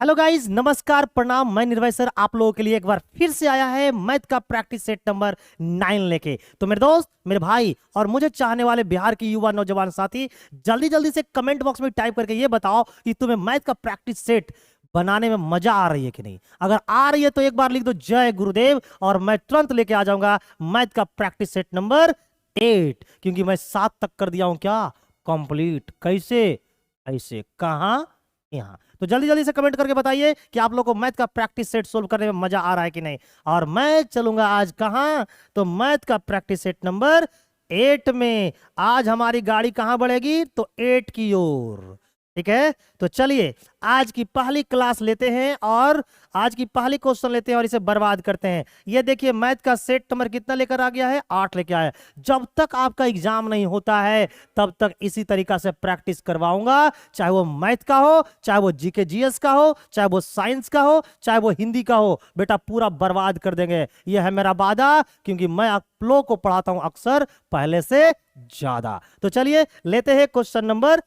Hello guys, नमस्कार, प्रणाम। मैं निर्भय सर आप लोगों के लिए एक बार फिर से आया है मैथ का प्रैक्टिस सेट नंबर 9 लेके। तो मेरे दोस्त, मेरे भाई और मुझे चाहने वाले बिहार के युवा नौजवान साथी, जल्दी जल्दी से कमेंट बॉक्स में टाइप करके ये बताओ कि तुम्हें मैथ का प्रैक्टिस सेट बनाने में मजा आ रही है कि नहीं। अगर आ रही है तो एक बार लिख दो जय गुरुदेव, और मैं तुरंत लेके आ जाऊंगा मैथ का प्रैक्टिस सेट नंबर 8, क्योंकि मैं 7 तक कर दिया हूं क्या कंप्लीट। कैसे? ऐसे कहाँ? यहाँ। तो जल्दी जल्दी से कमेंट करके बताइए कि आप लोगों को मैथ का प्रैक्टिस सेट सोल्व करने में मजा आ रहा है कि नहीं। और मैं चलूंगा आज कहाँ? तो मैथ का प्रैक्टिस सेट नंबर 8 में। आज हमारी गाड़ी कहाँ बढ़ेगी? तो 8 की ओर। ठीक है, तो चलिए आज की पहली क्लास लेते हैं और आज की पहली क्वेश्चन लेते हैं और इसे बर्बाद करते हैं। ये देखिए, मैथ का सेट नंबर कितना लेकर आ गया है? 8 लेके आया है। जब तक आपका एग्जाम नहीं होता है तब तक इसी तरीका से प्रैक्टिस करवाऊंगा, चाहे वो मैथ का हो, चाहे वो जीके जीएस का हो, चाहे वो साइंस का हो, चाहे वो हिंदी का हो। बेटा पूरा बर्बाद कर देंगे, यह है मेरा वादा, क्योंकि मैं आप लोगों को पढ़ाता हूं अक्सर पहले से ज्यादा। तो चलिए लेते हैं क्वेश्चन नंबर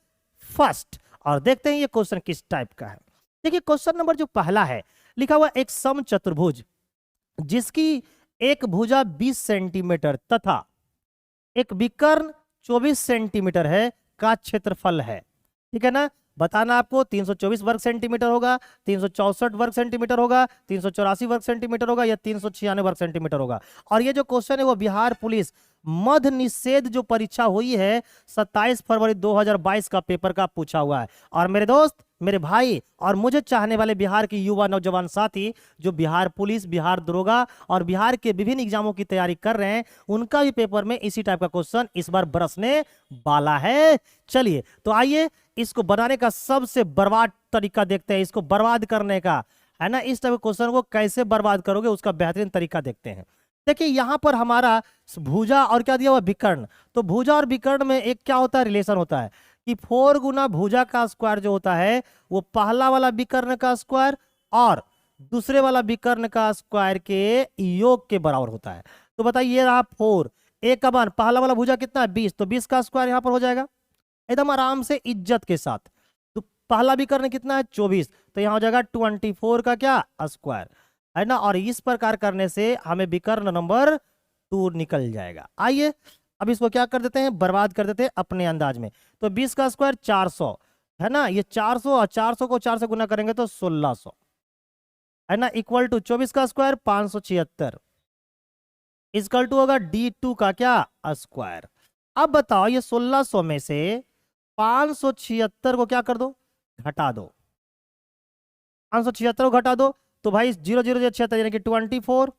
फर्स्ट और देखते हैं ये क्वेश्चन किस टाइप का है। देखिए क्वेश्चन नंबर जो पहला है, लिखा हुआ एक समचतुर्भुज जिसकी एक भुजा 20 सेंटीमीटर तथा एक विकर्ण 24 सेंटीमीटर है का क्षेत्रफल है। ठीक है ना? बताना आपको 324 वर्ग सेंटीमीटर होगा, 364 वर्ग सेंटीमीटर होगा, 384 वर्ग सेंटीमीटर होगा या 396 वर्ग सेंटीमीटर होगा। और ये जो क्वेश्चन है वो बिहार पुलिस मध्य निषेध जो परीक्षा हुई है 27 फरवरी 2022 का पेपर का पूछा हुआ है। और मेरे दोस्त, मेरे भाई और मुझे चाहने वाले बिहार के युवा नौजवान साथी जो बिहार पुलिस, बिहार दरोगा और बिहार के विभिन्न एग्जामों की तैयारी कर रहे हैं, उनका भी पेपर में इसी टाइप का क्वेश्चन इस बार बरसने वाला है। चलिए तो आइए इसको बनाने का सबसे बर्बाद तरीका देखते हैं। इसको बर्बाद करने का है ना, इस टाइप के क्वेश्चन को कैसे बर्बाद करोगे उसका बेहतरीन तरीका देखते हैं। देखिए यहां पर हमारा भुजा और क्या दिया हुआ? विकर्ण। तो भुजा और विकर्ण में एक क्या होता है? रिलेशन होता है कि 4 गुना भुजा का स्क्वायर जो होता है वो पहला वाला विकर्ण का स्क्वायर और दूसरे वाला विकर्ण का स्क्वायर के योग के बराबर होता है। तो बताइए ये रहा 4, एक का मान, पहला वाला भुजा कितना है? 20, तो 20 का स्क्वायर यहां पर हो जाएगा एकदम आराम से इज्जत के साथ। तो पहला विकर्ण कितना है? 24, तो यहां हो जाएगा 24 का क्या स्क्वायर, है ना। और इस प्रकार करने से हमें विकर्ण नंबर 2 निकल जाएगा। आइए अब इसको क्या कर देते हैं? बर्बाद कर देते हैं अपने अंदाज में। तो 20 का स्क्वायर 400 है ना, ये 400 और 400 को 4 से गुना करेंगे तो 1600 है ना, इक्वल टू 24 का स्क्वायर 576 इक्वल टू होगा D2 का क्या स्क्वायर। अब बताओ ये 1600 में से 576 को क्या कर दो? घटा दो। 576 को घटा दो तो भाई 0 0 76 यानी कि 24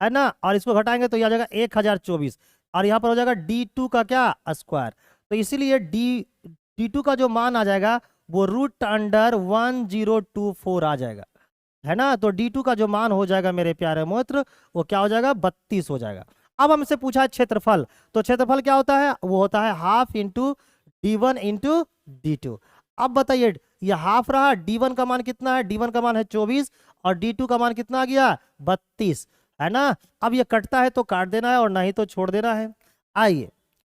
है ना, और इसको घटाएंगे तो ये आ जाएगा 1024 और यहाँ पर हो जाएगा D2 का क्या स्क्वायर। तो इसीलिए D2 का जो मान आ जाएगा वो √1024 आ जाएगा, है ना। तो D2 का जो मान हो जाएगा मेरे प्यारे मित्र वो क्या हो जाएगा? 32 हो जाएगा। अब हमसे पूछा है क्षेत्रफल, तो क्षेत्रफल क्या होता है? वो होता है half into D1 into D2। अब बताइए ये हाफ रहा, D1 का मान कितना है? D1 का मान है 24 और D2 का मान कितना आ गया? 32, है ना। अब ये कटता है तो काट देना है और नहीं तो छोड़ देना है। आइए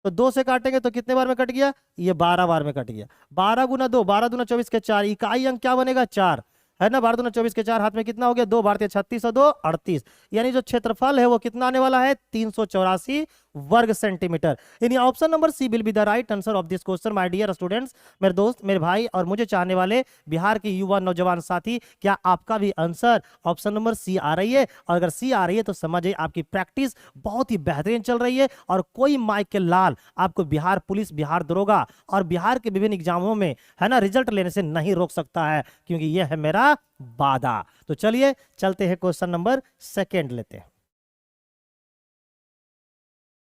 तो 2 से काटेंगे तो कितने बार में कट गया? ये 12 बार में कट गया। 12 गुना 2, 12 दूना 24 के 4, इकाई अंक क्या बनेगा? 4, है ना। 12 दूना 24 के 4, हाथ में कितना हो गया? 2 भारतीय 36 और 2 38, यानी जो क्षेत्रफल है वो कितना आने वाला है? 384 वर्ग सेंटीमीटर। यानी option number C will be the right answer of this question my dear students. मेरे दोस्त, मेरे भाई और मुझे चाहने वाले बिहार के युवा नौजवान साथी, क्या आपका भी आंसर ऑप्शन नंबर सी आ रही है? और अगर सी आ रही है तो समझिए आपकी प्रैक्टिस बहुत ही बेहतरीन चल रही है और कोई माइक के लाल आपको बिहार पुलिस, बिहार दरोगा और बिहार के विभिन्न एग्जामों में, है ना, रिजल्ट लेने से नहीं रोक सकता है, क्योंकि यह है मेरा वादा। तो चलिए चलते हैं क्वेश्चन नंबर सेकंड लेते हैं।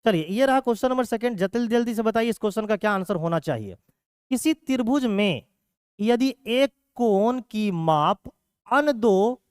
चलिए ये रहा क्वेश्चन नंबर सेकंड। जल्दी जल्दी से बताइए इस क्वेश्चन का क्या आंसर होना चाहिए। किसी त्रिभुज में यदि एक कोण की माप अन्य दो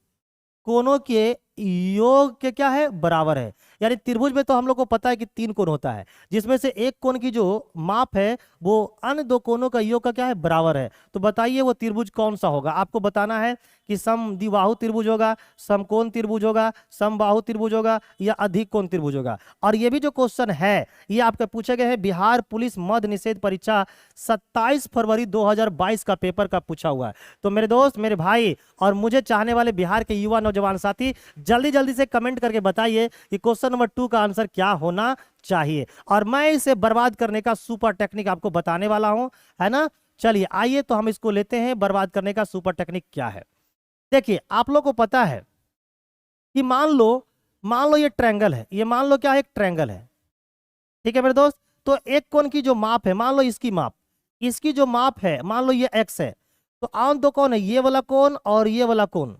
कोणों के योग के क्या है? बराबर है। यानी त्रिभुज में तो हम लोग को पता है कि 3 कोण होता है, जिसमें से एक कोण की जो माप है वो अन्य 2 कोणों का योग का क्या है, बराबर है। तो बताइए वो त्रिभुज कौन सा होगा। आपको बताना है कि समद्विबाहु त्रिभुज होगा, समकोण त्रिभुज होगा, समबाहु त्रिभुज होगा या अधिक कोण त्रिभुज होगा। और ये भी जो क्वेश्चन है ये आपके पूछे गए हैं बिहार पुलिस मद्य निषेध परीक्षा 27 फरवरी 2022 का पेपर का पूछा हुआ है। तो मेरे दोस्त, मेरे भाई और मुझे चाहने वाले बिहार के युवा नौजवान साथी जल्दी जल्दी से कमेंट करके बताइए कि क्वेश्चन नंबर 2 का आंसर क्या होना चाहिए। और मैं इसे बर्बाद करने का सुपर टेक्निक आपको बताने वाला हूं, है ना। चलिए आइए तो हम इसको लेते हैं, बर्बाद करने का सुपर टेक्निक क्या है। देखिए आप लोग को पता है कि मान लो ये ट्रायंगल है, ये मान लो क्या है, एक ट्रायंगल है, ठीक है मेरे दोस्त। तो एक कोण की जो माप है, मान लो इसकी जो माप है, मान लो ये x है, तो आम दो कोण है, ये वाला कोण और ये वाला कोण,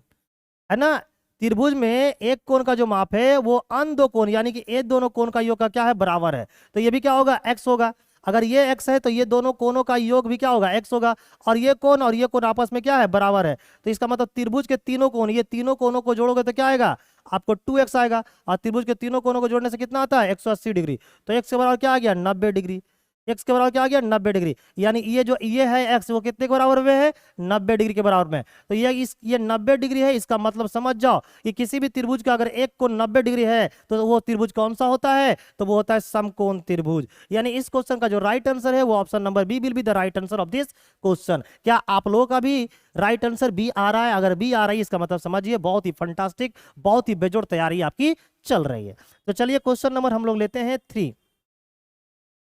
है ना। त्रिभुज में एक कोण का जो माप है वो अन्य 2 कोण यानी कि ये दोनों कोण का योग का क्या है, बराबर है। तो ये भी क्या होगा, x होगा। अगर ये x है तो ये दोनों कोणों का योग भी क्या होगा, x होगा। और ये कोण आपस में क्या है, बराबर है। तो इसका मतलब त्रिभुज के तीनों कोण, ये तीनों कोणों को जोड़ोगे तो क्या आएगा, आपको 2x आएगा। और त्रिभुज के तीनों कोणों को जोड़ने से कितना आता है, 180 डिग्री। तो x के बराबर क्या आ गया, 90 डिग्री। x के बराबर क्या आ गया, 90 डिग्री। यानी ये है x, वो कितने के बराबर में है, 90 डिग्री के बराबर में। तो ये 90 डिग्री है, इसका मतलब समझ जाओ कि किसी भी त्रिभुज का अगर एक कोण 90 डिग्री है तो वो त्रिभुज कौन सा होता है, तो वो होता है समकोण त्रिभुज। यानी इस क्वेश्चन का जो राइट आंसर है वो option number B will be the right answer of this question. क्या आप लोगों का भी राइट आंसर बी आ रहा है? अगर बी आ रही है इसका मतलब समझिए बहुत ही फंटास्टिक, बहुत ही बेजोड़ तैयारी आपकी चल रही है। तो चलिए क्वेश्चन नंबर हम लोग लेते हैं 3।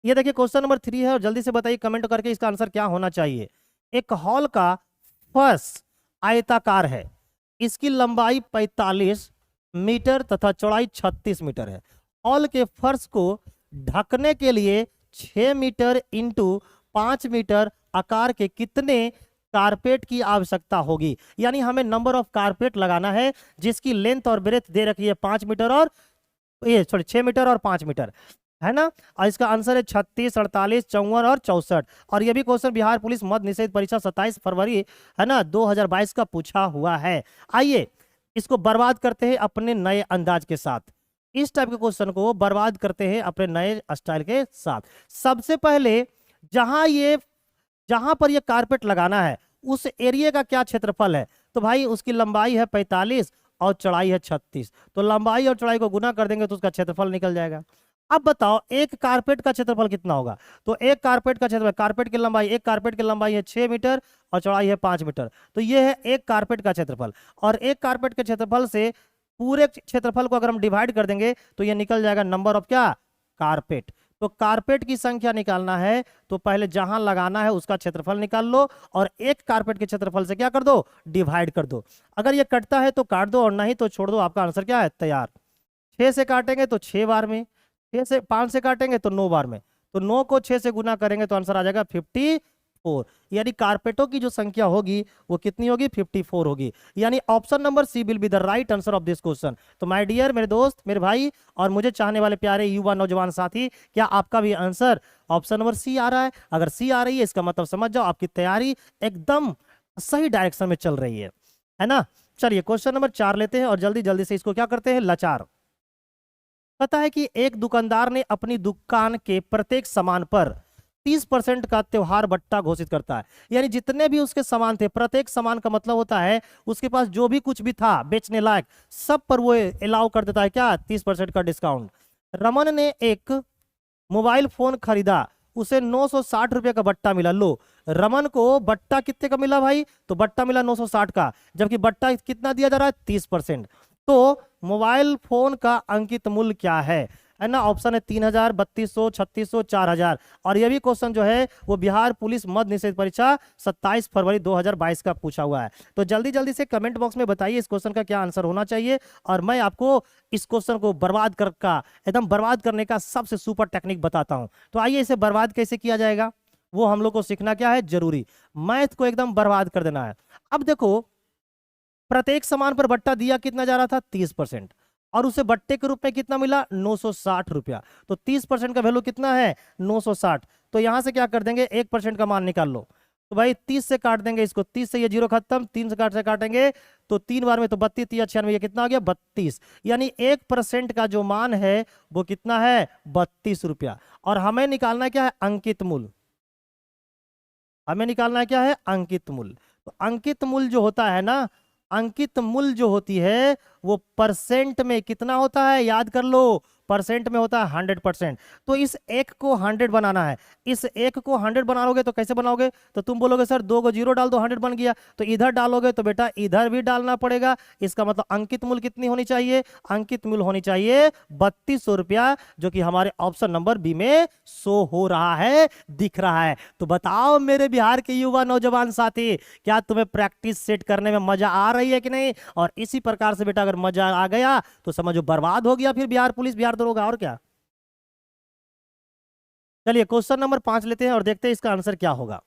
ये देखिए क्वेश्चन नंबर 3 है और जल्दी से बताइए कमेंट करके इसका आंसर क्या होना चाहिए। एक हॉल का फर्श आयताकार है, इसकी लंबाई 45 मीटर तथा चौड़ाई 36 मीटर है। हॉल के फर्श को ढकने के लिए 6 मीटर इंटू 5 मीटर आकार के कितने कारपेट की आवश्यकता होगी। यानी हमें नंबर ऑफ कारपेट लगाना है जिसकी लेंथ और ब्रेथ दे रखी है 5 मीटर और 6 मीटर और 5 मीटर, है ना। और इसका आंसर है 36, 48, 54 और 64। और ये भी क्वेश्चन बिहार पुलिस मद्य निषेध परीक्षा 27 फरवरी, है ना, 2022 का पूछा हुआ है। आइए इसको बर्बाद करते हैं अपने नए अंदाज के साथ। इस टाइप के क्वेश्चन को बर्बाद करते हैं अपने नए स्टाइल के साथ। सबसे पहले जहां पर ये कारपेट लगाना है उस एरिया का क्या क्षेत्रफल है, तो भाई उसकी लंबाई है 45 और चौड़ाई है 36। तो लंबाई और चौड़ाई को गुना कर देंगे तो उसका क्षेत्रफल निकल जाएगा। अब बताओ एक कारपेट का क्षेत्रफल कितना होगा। तो एक कारपेट का क्षेत्रफल, एक कारपेट की लंबाई है 6 मीटर और चौड़ाई है 5 मीटर। तो ये है एक कारपेट का क्षेत्रफल। और एक कारपेट के क्षेत्रफल से पूरे क्षेत्रफल को अगर हम डिवाइड कर देंगे तो ये निकल जाएगा नंबर ऑफ क्या, कारपेट। तो कारपेट की संख्या निकालना है तो पहले जहां लगाना है उसका क्षेत्रफल निकाल लो और एक कारपेट के क्षेत्रफल से क्या कर दो, डिवाइड कर दो। अगर ये कटता है तो काट दो और नहीं तो छोड़ दो, आपका आंसर क्या है, तैयार। 6 से काटेंगे तो 6 बार में, 5 से काटेंगे तो 9 बार में, तो 9 को 6 से गुना करेंगे तो आंसर आ जाएगा 54। यानी कारपेटों की जो संख्या होगी वो कितनी होगी, 54 होगी। यानी option number C will be the right answer of this question. तो माय डियर, मेरे दोस्त, मेरे भाई और मुझे चाहने वाले प्यारे युवा नौजवान साथी, क्या आपका भी आंसर ऑप्शन नंबर सी आ रहा है? अगर सी आ रही है इसका मतलब समझ जाओ आपकी तैयारी एकदम सही डायरेक्शन में चल रही है ना। चलिए क्वेश्चन नंबर 4 लेते हैं और जल्दी जल्दी से इसको क्या करते हैं, लाचार। पता है कि एक दुकानदार ने अपनी दुकान के प्रत्येक सामान पर 30% का त्योहार बट्टा घोषित करता है। यानी जितने भी उसके सामान थे, प्रत्येक सामान का मतलब होता है उसके पास जो भी कुछ भी था बेचने लायक, सब पर वो अलाउ कर देता है क्या, 30% का डिस्काउंट। रमन ने एक मोबाइल फोन खरीदा, उसे 960 रुपए का बट्टा मिला। लो, रमन को बट्टा कितने का मिला भाई, तो बट्टा मिला 960 का, जबकि बट्टा कितना दिया जा रहा है, 30%। तो मोबाइल फोन का अंकित मूल्य क्या है ना। ऑप्शन है 3000, 3200, 3600, 4000। और यह भी क्वेश्चन जो है वो बिहार पुलिस मद्य निषेध परीक्षा 27 फरवरी 2022 का पूछा हुआ है। तो जल्दी जल्दी से कमेंट बॉक्स में बताइए इस क्वेश्चन का क्या आंसर होना चाहिए और मैं आपको इस क्वेश्चन को एकदम बर्बाद करने का सबसे सुपर टेक्निक बताता हूं। तो आइए इसे बर्बाद कैसे किया जाएगा वो हम लोग को सीखना क्या है, जरूरी। मैथ को एकदम बर्बाद कर देना है। अब देखो, प्रत्येक सामान पर बट्टा दिया कितना जा रहा था, 30%, और उसे बट्टे के रूप में कितना मिला, 960 रुपया। तो 30% का वैल्यू कितना है, 960। तो यहां से क्या कर देंगे, 1% का मान निकाल लो। तो भाई 30 से काट देंगे इसको, 30 से ये 0 खत्म, 3 से काटेंगे तो 3 बार में तो 32, 96, ये कितना आ गया 32। यानी 1% का जो मान है वो कितना है 32 रुपया। और हमें निकालना क्या है अंकित मूल्य, हमें निकालना है क्या है अंकित मूल्य। तो अंकित मूल्य जो होता है ना, अंकित मूल्य जो होती है वो परसेंट में कितना होता है याद कर लो, परसेंट में होता है 100%। तो इस एक को 100 बनाना है, इस एक को 100 बनाओगे तो कैसे बनाओगे, तो तुम बोलोगे सर 2 को 0 डाल दो 100 बन गया, तो इधर डालोगे तो बेटा इधर भी डालना पड़ेगा। इसका मतलब अंकित मूल्य कितनी होनी चाहिए, अंकित मूल्य होनी चाहिए 3200 रुपया, जो कि हमारे ऑप्शन नंबर बी में शो हो रहा है, दिख रहा है। तो बताओ मेरे बिहार के युवा नौजवान साथी, क्या तुम्हें प्रैक्टिस सेट करने में मजा आ रही है कि नहीं। और इसी प्रकार से बेटा अगर मजा आ गया तो समझो बर्बाद हो गया फिर बिहार पुलिस बिहार दरोगा, और क्या। चलिए क्वेश्चन नंबर 5 लेते हैं और देखते हैं इसका आंसर क्या होगा।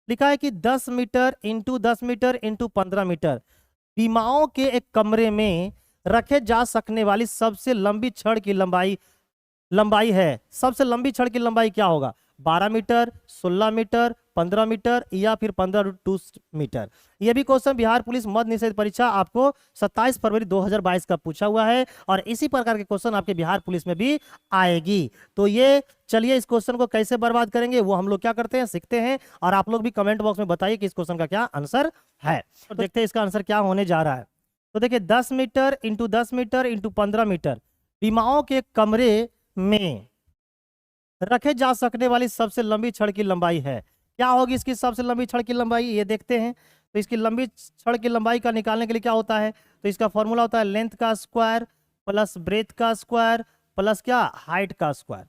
लिखा है कि 10 metre into 10 metre into 15 metre बीमाओं के एक कमरे में रखे जा सकने वाली सबसे लंबी छड़ की लंबाई है। सबसे लंबी छड़ की लंबाई क्या होगा, 12 मीटर, 16 मीटर, 15 मीटर या फिर 15 मीटर। यह भी क्वेश्चन बिहार पुलिस मद्य निषेध परीक्षा आपको 27 फरवरी 2022 का पूछा हुआ है, और इसी प्रकार के क्वेश्चन आपके बिहार पुलिस में भी आएगी। तो ये चलिए इस क्वेश्चन को कैसे बर्बाद करेंगे वो हम लोग क्या करते हैं सीखते हैं, और आप लोग भी कमेंट बॉक्स में बताइए कि इस क्वेश्चन का क्या आंसर है। तो देखते हैं इसका आंसर क्या होने जा रहा है। तो देखिए 10 metre into 10 metre into 15 metre बीमाओं के कमरे में रखे जा सकने वाली सबसे लंबी छड़ की लंबाई है। क्या होगी इसकी सबसे लंबी छड़ की लंबाई, ये देखते हैं। तो इसकी लंबी छड़ की लंबाई का निकालने के लिए क्या होता है, तो इसका फॉर्मूला होता है लेंथ का स्क्वायर प्लस ब्रेथ का स्क्वायर प्लस क्या हाइट का स्क्वायर।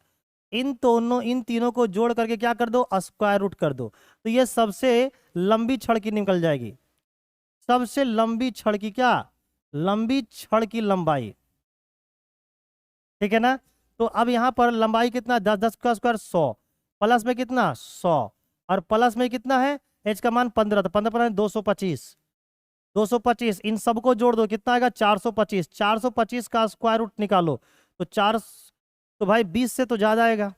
इन तीनों को जोड़ करके क्या कर दो स्क्वायर रूट कर दो, तो ये सबसे लंबी छड़ की निकल जाएगी। सबसे लंबी छड़ की क्या, लंबी छड़ की लंबाई, ठीक है ना। तो अब यहां पर लंबाई कितना 10, 10 का स्क्वायर 100 प्लस में कितना 100 और प्लस में कितना है एच का मान 15, तो 15 225, 225 इन सबको जोड़ दो कितना आएगा 425, 425 का स्क्वायर रूट निकालो तो 4, तो भाई 20 से तो ज्यादा आएगा।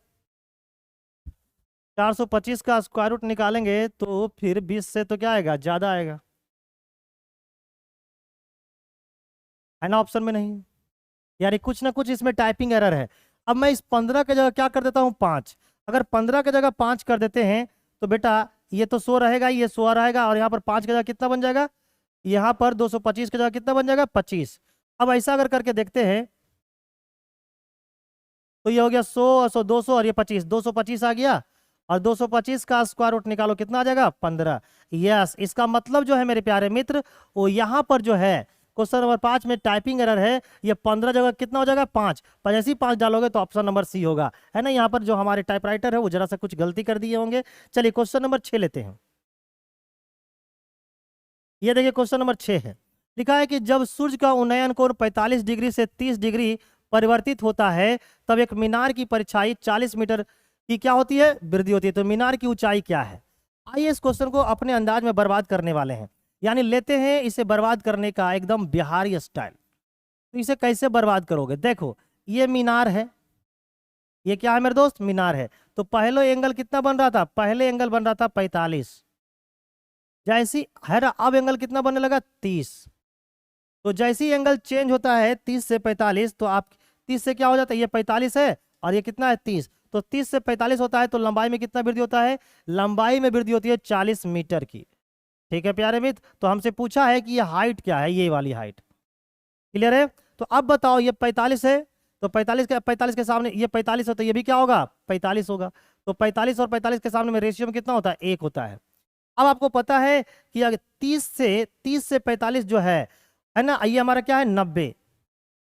425 का स्क्वायर रूट निकालेंगे तो फिर 20 से तो क्या आएगा ज्यादा आएगा, है ना, ऑप्शन में नहीं, यानी कुछ ना कुछ इसमें टाइपिंग एरर है। अब मैं इस 15 की जगह क्या कर देता हूँ 5, अगर 15 की जगह 5 कर देते हैं तो बेटा ये तो 100 रहेगा, ये 100 रहेगा, और यहाँ पर 5 की जगह कितना बन जाएगा, यहाँ पर 225 की जगह कितना बन जाएगा 25। अब ऐसा अगर करके देखते हैं तो ये हो गया 100 और 100 200 और ये 25, 225 आ गया, और 225 का स्क्वायर रूट निकालो कितना आ जाएगा 15। यस, इसका मतलब जो है मेरे प्यारे मित्र वो यहाँ पर जो है क्वेश्चन नंबर 5 में टाइपिंग एरर है, ये 15 जगह कितना हो जाएगा 5, पर जैसे ही 5 डालोगे तो ऑप्शन नंबर सी होगा, है ना। यहाँ पर जो हमारे टाइपराइटर है वो जरा सा कुछ गलती कर दिए होंगे। चलिए क्वेश्चन नंबर 6 लेते हैं। ये देखिए क्वेश्चन नंबर 6 है, लिखा है कि जब सूर्य का उन्नयन कोण 45 डिग्री से 30 डिग्री परिवर्तित होता है तब एक मीनार की परछाई 40 मीटर की क्या होती है वृद्धि होती है। तो मीनार की ऊंचाई क्या है। आइए इस क्वेश्चन को अपने अंदाज में बर्बाद करने वाले हैं, यानी लेते हैं इसे बर्बाद करने का एकदम बिहारी स्टाइल। तो इसे कैसे बर्बाद करोगे, देखो ये मीनार है, ये क्या है मेरे दोस्त मीनार है। तो पहले एंगल कितना बन रहा था, पहले एंगल बन रहा था 45, जैसी है ना, अब एंगल कितना बनने लगा 30। तो जैसी एंगल चेंज होता है 30 से 45, तो आप 30 से क्या हो जाता है, ये 45 है और ये कितना है 30, तो 30 से 45 होता है तो लंबाई में कितना वृद्धि होता है, लंबाई में वृद्धि होती है 40 मीटर की। ठीक है प्यारे मित्र, तो हमसे पूछा है कि ये हाइट क्या है, ये वाली हाइट, क्लियर है। तो अब बताओ ये 45 है, तो 45 के सामने ये 45 है तो ये भी क्या होगा 45 होगा। तो 45 और 45 के सामने में रेशियो में कितना होता है 1 होता है। अब आपको पता है कि अगर 30 से 45 जो है ना, ये हमारा क्या है 90।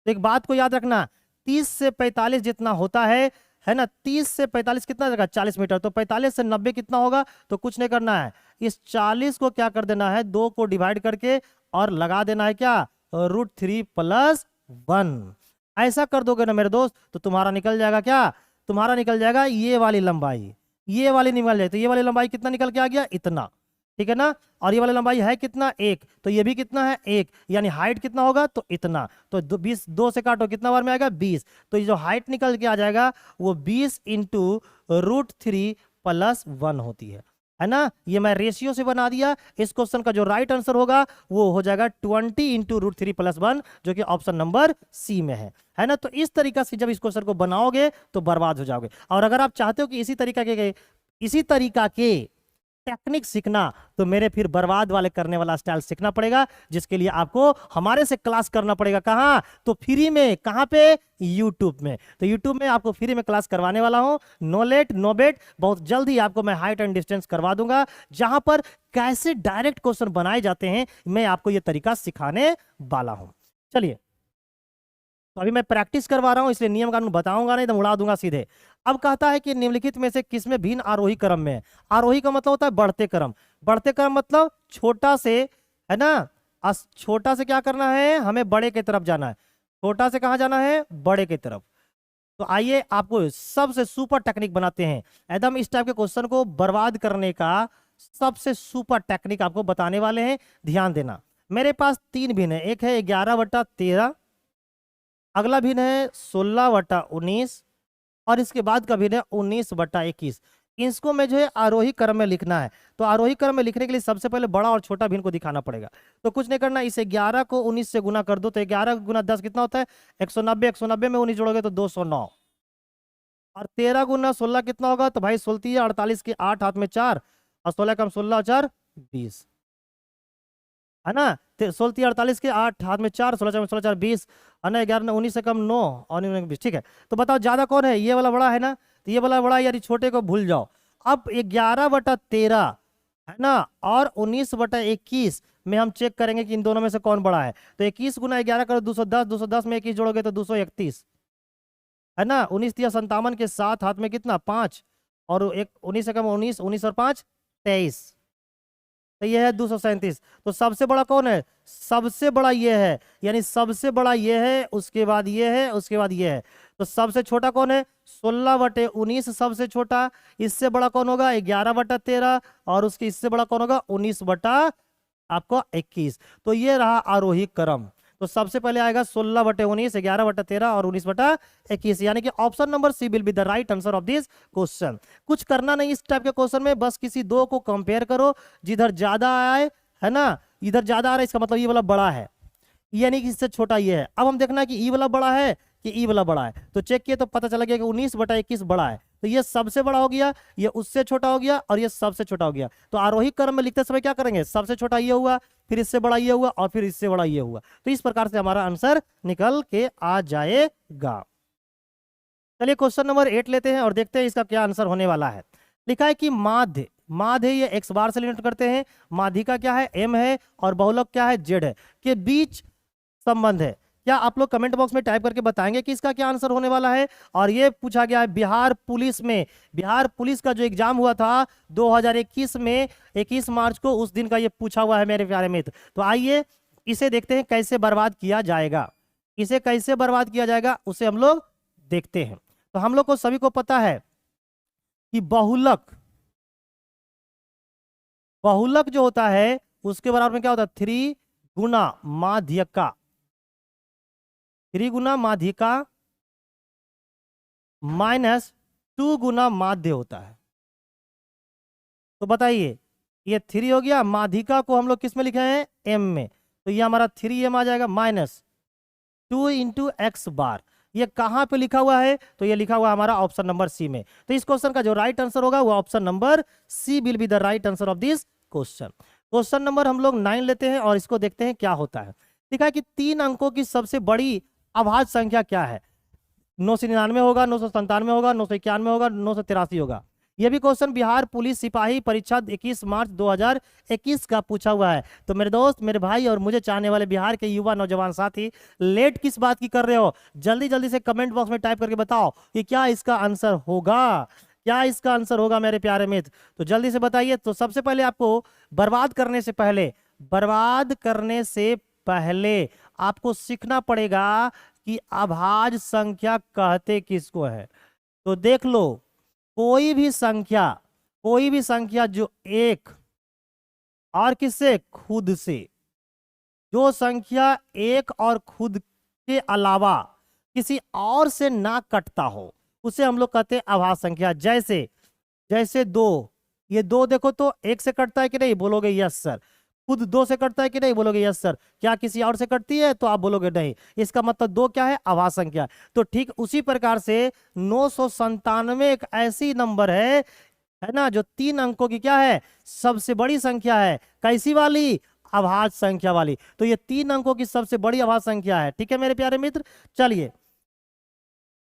तो एक बात को याद रखना, 30 से 45 जितना होता है ना, 30 से 45 कितना जगह 40 मीटर, तो 45 से 90 कितना होगा, तो कुछ नहीं करना है, इस 40 को क्या कर देना है 2 को डिवाइड करके और लगा देना है क्या √3 + 1। ऐसा कर दोगे ना मेरे दोस्त तो तुम्हारा निकल जाएगा क्या, तुम्हारा निकल जाएगा ये वाली लंबाई, ये वाली निकल जाए, तो ये वाली लंबाई कितना निकल के आ गया इतना, ठीक है ना। और ये वाली लंबाई है कितना 1, तो ये भी कितना है 1, यानी हाइट कितना होगा तो इतना। तो 20 2 से काटो कितना बार में आएगा 20, तो ये जो हाइट निकल के आ जाएगा वो 20 × √3 + 1 होती है। है ना। ये मैं रेशियो से बना दिया। इस क्वेश्चन का जो राइट आंसर होगा वो हो जाएगा 20 इंटू √3+1, जो कि ऑप्शन नंबर सी में है ना। तो इस तरीका से जब इस क्वेश्चन को बनाओगे तो बर्बाद हो जाओगे। और अगर आप चाहते हो कि इसी तरीका के टेक्निक सीखना, तो मेरे फिर बर्बाद वाले करने वाला स्टाइल सीखना पड़ेगा, जिसके लिए आपको हमारे से क्लास करना पड़ेगा। कहाँ? तो फ्री में। कहाँ पे? यूट्यूब में। तो यूट्यूब में आपको फ्री में क्लास करवाने वाला हूं, नो लेट नो बेट। बहुत जल्द ही आपको मैं हाइट एंड डिस्टेंस करवा दूंगा, जहां पर कैसे डायरेक्ट क्वेश्चन बनाए जाते हैं मैं आपको यह तरीका सिखाने वाला हूं। चलिए, तो अभी मैं प्रैक्टिस करवा रहा हूं, इसलिए नियम कानून बताऊंगा नहीं तो उड़ा दूंगा सीधे। अब कहता है कि निम्नलिखित में से किसमें भिन्न आरोही क्रम में है। आरोही का मतलब होता है बढ़ते क्रम। बढ़ते क्रम मतलब छोटा से, है ना। छोटा से क्या करना है, हमें बड़े की तरफ जाना है। छोटा से कहाँ जाना है? बड़े की तरफ। तो आइए आपको सबसे सुपर टेक्निक बनाते हैं, एकदम इस टाइप के क्वेश्चन को बर्बाद करने का सबसे सुपर टेक्निक आपको बताने वाले हैं। ध्यान देना, मेरे पास 3 भिन्न है। एक है 11/13, अगला भिन्न है 16/19, और इसके बाद का भिन्न है 19/21। इसको मैं जो है आरोही क्रम में लिखना है। तो आरोही क्रम में लिखने के लिए सबसे पहले बड़ा और छोटा भिन्न को दिखाना पड़ेगा। तो कुछ नहीं करना, इसे 11 को 19 से गुना कर दो। तो 11 गुना 10 कितना होता है? 190। 190 में 19 जोड़ोगे तो 209। और 13 गुना 16 कितना होगा? तो भाई 16 48 की 8 हाथ में 4, और 16 कम 16 और 4 20, है ना। 16 48 के 8 हाथ में 4, 16 16 4 20, है ना। 11 19 से कम 9 और 20। ठीक है, तो बताओ ज्यादा कौन है? ये वाला बड़ा है ना। तो ये वाला बड़ा, यानी छोटे को भूल जाओ। अब 11/13, है ना, और 19/21 में हम चेक करेंगे कि इन दोनों में से कौन बड़ा है। तो 21 गुना 11 करो 210, 210 में 21 जोड़ोगे तो 231, है ना। 19 तिया 57 के 7 हाथ में कितना? 5, और एक 19 से कम 19, 19 और 5 23, तो ये है 237। तो सबसे बड़ा कौन है? सबसे बड़ा ये है, यानी सबसे बड़ा ये है, उसके बाद ये है, उसके बाद ये है। तो सबसे छोटा कौन है? 16/19 सबसे छोटा। इससे बड़ा कौन होगा? 11/13, और उसके इससे बड़ा कौन होगा? 19/21। तो ये रहा आरोही क्रम। तो सबसे पहले आएगा 16/19, 11/13 और 19/21, यानी कि option number C will be the right answer of this question. कुछ करना नहीं इस टाइप के क्वेश्चन में, बस किसी दो को कंपेयर करो, जिधर ज्यादा आए, है ना। इधर ज्यादा आ रहा है, इसका मतलब ये वाला बड़ा है, यानी कि इससे छोटा ये है। अब हम देखना है कि ई वाला बड़ा है कि ई वाला बड़ा है। तो चेक किए तो पता चला गया कि 19/21 बड़ा है। तो ये सबसे बड़ा हो गया, ये उससे छोटा हो गया, और ये सबसे छोटा हो गया। तो आरोही क्रम में लिखते समय क्या करेंगे? सबसे छोटा ये हुआ, फिर इससे बड़ा ये हुआ, और फिर इससे बड़ा ये हुआ। तो इस प्रकार से हमारा आंसर निकल के आ जाएगा। चलिए क्वेश्चन नंबर 8 लेते हैं और देखते हैं इसका क्या आंसर होने वाला है। लिखा है कि माध्य, माध्य ये x बार से डिनोट करते हैं, माध्यिका क्या है? m है, और बहुलक क्या है? z है, के बीच संबंध है। क्या आप लोग कमेंट बॉक्स में टाइप करके बताएंगे कि इसका क्या आंसर होने वाला है? और ये पूछा गया है बिहार पुलिस में। बिहार पुलिस का जो एग्जाम हुआ था 2021 में, 21 मार्च को, उस दिन का ये पूछा हुआ है मेरे प्यारे मित्र। तो आइए इसे देखते हैं कैसे बर्बाद किया जाएगा। इसे कैसे बर्बाद किया जाएगा उसे हम लोग देखते हैं। तो हम लोग को सभी को पता है कि बहुलक, बहुलक जो होता है उसके बराबर में क्या होता है? 3 गुना माध्यिका, 3 गुना माध्यिका माइनस 2 गुना माध्य होता है। तो बताइए, ये 3 हो गया, माध्यिका को हम लोग किस में लिखे हैं? m में। तो ये हमारा 3m आ जाएगा, माइनस 2 इंटू एक्स बार। ये कहां पे लिखा हुआ है? तो ये लिखा हुआ हमारा ऑप्शन नंबर सी में। तो इस क्वेश्चन का जो राइट आंसर होगा वो option number C will be the right answer of this question. Question number हम लोग 9 लेते हैं और इसको देखते हैं क्या होता है। लिखा है कि 3 अंकों की सबसे बड़ी अभाज्य संख्या क्या है? 999 होगा, 997 होगा, 991 होगा, 983 होगा। यह भी क्वेश्चन बिहार पुलिस सिपाही परीक्षा 21 मार्च 2021 का पूछा हुआ है। तो मेरे दोस्त, मेरे भाई और मुझे चाहने वाले बिहार के युवा नौजवान साथी, लेट किस बात की कर रहे हो? जल्दी जल्दी से कमेंट बॉक्स में टाइप करके बताओ कि क्या इसका आंसर होगा, क्या इसका आंसर होगा मेरे प्यारे मित्र। तो जल्दी से बताइए। तो सबसे पहले आपको बर्बाद करने से पहले, बर्बाद करने से पहले आपको सीखना पड़ेगा कि अभाज्य संख्या कहते किसको है। तो देख लो, कोई भी संख्या, कोई भी संख्या जो एक और किससे? खुद से, जो संख्या एक और खुद के अलावा किसी और से ना कटता हो, उसे हम लोग कहते हैं अभाज्य संख्या। जैसे जैसे 2, ये 2 देखो तो 1 से कटता है कि नहीं, बोलोगे यस सर। खुद 2 से कटता है कि नहीं, बोलोगे यस सर। क्या किसी और से कटती है, तो आप बोलोगे नहीं। इसका मतलब 2 क्या है, अभाज्य संख्या। तो ठीक उसी प्रकार से 997 एक ऐसी नंबर है ना, जो 3 अंकों की क्या है, सबसे बड़ी संख्या है। कैसी वाली, अभाज्य संख्या वाली। तो ये 3 अंकों की सबसे बड़ी अभाज्य संख्या है। ठीक है मेरे प्यारे मित्र, चलिए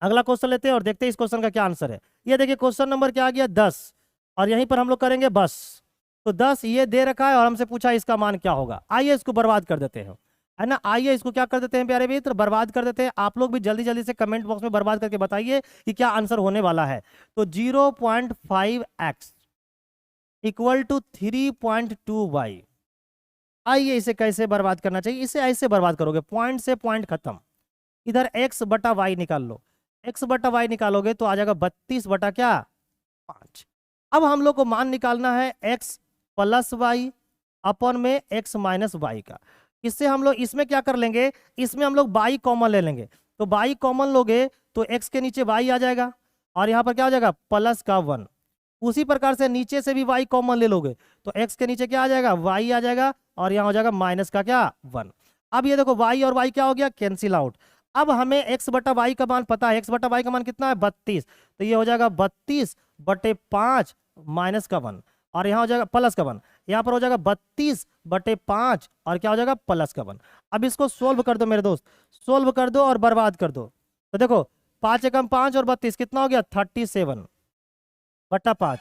अगला क्वेश्चन लेते हैं और देखते हैं इस क्वेश्चन का क्या आंसर है। ये देखिए क्वेश्चन नंबर क्या आ गया, 10, और यहीं पर हम लोग करेंगे बस। तो 10 ये दे रखा है और हमसे पूछा इसका मान क्या होगा। आइए इसको बर्बाद कर देते हैं, है ना। आइए इसको क्या कर देते हैं प्यारे मित्र, बर्बाद कर देते हैं। आप लोग भी जल्दी जल्दी से कमेंट बॉक्स में बर्बाद करके बताइए कि क्या आंसर होने वाला है। तो 0.5x इक्वल टू 3.2y। आइए इसे कैसे बर्बाद करना चाहिए, इसे ऐसे बर्बाद करोगे, पॉइंट से पॉइंट खत्म। इधर x बटा वाई निकाल लो, x बटा वाई निकालोगे तो आ जाएगा 32 बटा क्या, 5। अब हम लोग को मान निकालना है x प्लस वाई अपन में x माइनस वाई का। इससे हम लोग इसमें क्या कर लेंगे, इसमें हम लोग बाई कॉमन ले लेंगे। तो बाई कॉमन लोगे तो x के नीचे y आ जाएगा और यहाँ पर क्या हो जाएगा, प्लस का 1। उसी प्रकार से नीचे से भी y कॉमन ले लोगे तो x के नीचे क्या आ जाएगा, y आ जाएगा और यहाँ हो जाएगा माइनस का क्या, 1। अब ये देखो y और y क्या हो गया, कैंसिल आउट। अब हमें x बटा वाई का मान पता है, x बटा वाई का मान कितना है, 32। तो ये हो जाएगा 32 बटे 5 माइनस का 1 और यहाँ हो जाएगा प्लस का 1। यहाँ पर हो जाएगा 32 बटे 5 और क्या हो जाएगा, प्लस का 1। अब इसको सोल्व कर दो मेरे दोस्त, सोल्व कर दो और बर्बाद कर दो। तो देखो 5 एकम 5 और 32 कितना हो गया, 37 बटा 5,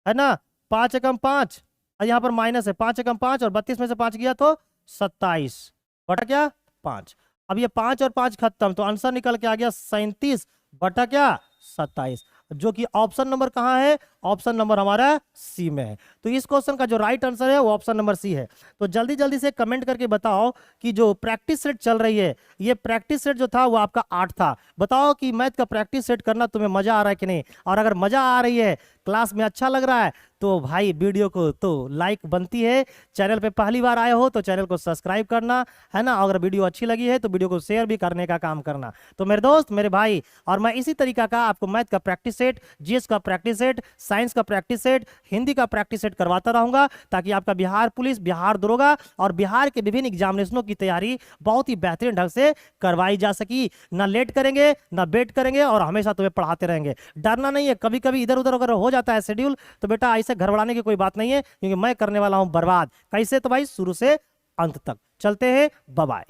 है ना। 5 एकम 5 और यहाँ पर माइनस है, 5 एकम 5 और 32 में से 5 गया तो 27 बटा क्या, 5। अब ये 5 और 5 खत्म तो आंसर निकल के आ गया 37 बटा क्या, 27, जो कि ऑप्शन नंबर कहाँ है, ऑप्शन नंबर हमारा सी में है। तो इस क्वेश्चन का जो राइट आंसर है वो ऑप्शन नंबर सी है। तो जल्दी जल्दी से कमेंट करके बताओ कि जो प्रैक्टिस सेट चल रही है, ये प्रैक्टिस सेट जो था वो आपका 8 था। बताओ कि मैथ का प्रैक्टिस सेट करना तुम्हें मजा आ रहा है कि नहीं, और अगर मजा आ रही है, क्लास में अच्छा लग रहा है, तो भाई वीडियो को तो लाइक बनती है। चैनल पे पहली बार आए हो तो चैनल को सब्सक्राइब करना, है ना। अगर वीडियो अच्छी लगी है तो वीडियो को शेयर भी करने का काम करना। तो मेरे दोस्त, मेरे भाई, और मैं इसी तरीका का आपको मैथ का प्रैक्टिस सेट, जीएस का प्रैक्टिस सेट, साइंस का प्रैक्टिस सेट, हिंदी का प्रैक्टिस सेट करवाता रहूंगा, ताकि आपका बिहार पुलिस, बिहार दरोगा और बिहार के विभिन्न एग्जामिनेशनों की तैयारी बहुत ही बेहतरीन ढंग से करवाई जा सकी। ना लेट करेंगे, ना वेट करेंगे, और हमेशा तुम्हें पढ़ाते रहेंगे। डरना नहीं है, कभी कभी इधर उधर अगर हो जाता है शेड्यूल तो बेटा ऐसे घबराने की कोई बात नहीं है, क्योंकि मैं करने वाला हूं बर्बाद। कैसे, तो भाई शुरू से अंत तक। चलते हैं, बाय बाय।